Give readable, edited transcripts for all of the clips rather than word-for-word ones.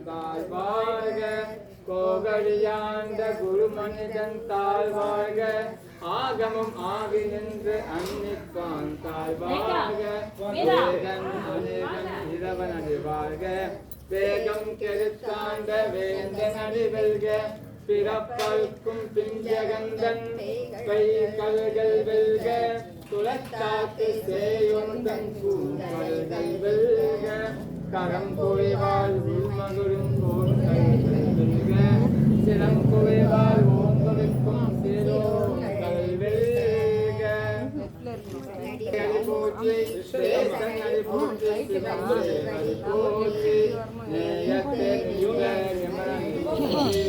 தாழ்வாழ்க கோகழியாண்ட குருமனிதன் தாழ்வாழ்க ஆகமும் ஆகி நின்று அன்னிப்பான் தாழ்வாழ்க வேதன் இரவன் அறிவாழ்க வேகம் கெடுத்தாண்ட வேந்தன் அறிவல்க பிறப்பல்கும் பிஞ்சகந்தன் கை கல்கள் வெல்க துளத்தாக்கு சேயொந்தன் பூங்கல்கள் வெல்க கரம் குவைவால் உள்மகுரும் போர்கள் வெல்க சிரம் குவைவால் ஓம்பவிக்கும் சிரோங்கள் வெல்க போற்றி தேசன் அடி போற்றி சிவன் போற்றி நேயத்தே யுக யமரன் போற்றி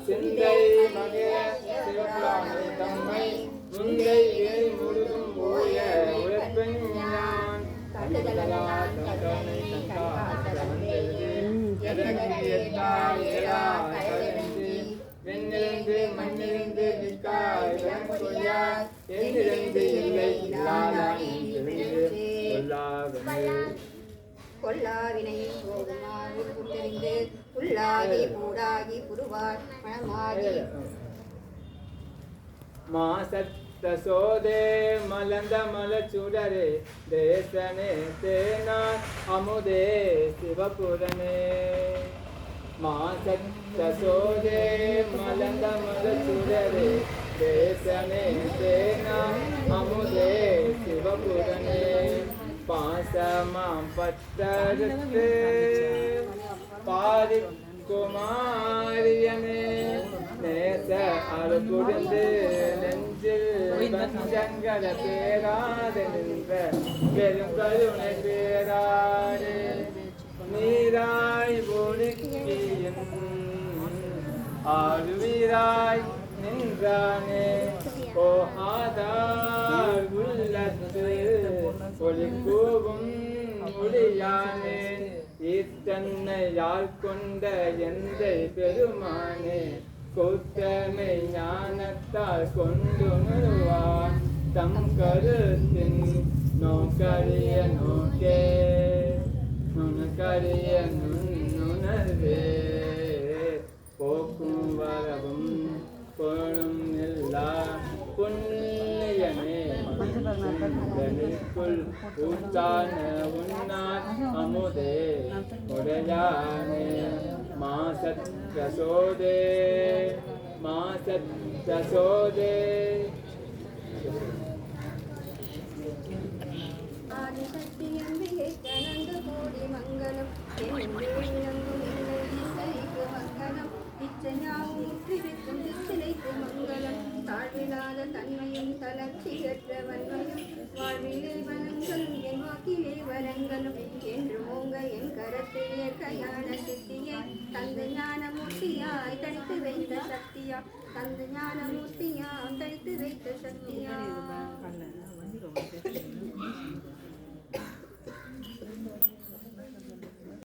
சிந்தை மகிழ சிவபுராணை தம்மை முந்தை முழுதும் போய உழைப்பெண் ஞான் வெண்ணிலிருந்து மண்ணிலிருந்து நிற்காய் எண்ணிலிருந்து இல்லை கொல்லாவினை போகுமாறு புத்தறிந்து உள்ளாகி பூடாகி புருவார் மனமாகி மாசத்தசோதே மலர்ந்த மலச்சுடரே தேசனே தேனார் அமுதே சிவபுரனே மாசத்தசோதே மலர்ந்த மலச்சுடரே தேசனே தேனார் அமுதே சிவபுரனே பாசமாம் பத்தருத்து பாரி குமாரியனே நேச அருகுடிந்து நெஞ்சில் பஞ்சங்கர பேராது நின்ற பெரும் கருணை பேராடு நீராய் ஒழுக்கியும் ஆறுவீராய் நின்றானே ஓ ஆதார் உள்ளத்து ஒளிக்கூவும் ஒளியானே ஈத்தன்னை யாழ் கொண்ட எந்தை பெருமானே கூத்தமை ஞானத்தால் கொண்டு நுழுவான் தம் கருத்தின் நோக்கரிய நோக்கே நுணக்கரிய நுணர்வே போக்கும் வரவும் போனும் எல்லா புண்ணியமே மனிதனுக்குள் ஊத்தான உன்னான் அமுதே உடையானே மாசத்ரசோதே மாசத்ரசோதே ஆதிசக்தி அம்பிகை கனந்து கோடி மங்களம் இசைக்கு மங்களம் இச்சையாவும் முற்றிவிக்கும் திச்சிலைக்கு மங்களம் தாழ்விலாத தன்மையும் தளர்ச்சியற்ற வன்மையும் வாழ்விலே வனங்களும் என் வாக்கிலே வரங்களும் என்று மூங்க என் கரத்தில் இயற்கையான சித்தியை தந்து ஞானமூர்த்தியாய் தனித்து வைத்த சக்தியா தந்து ஞானமூர்த்தியாம் தனித்து வைத்த சக்தியா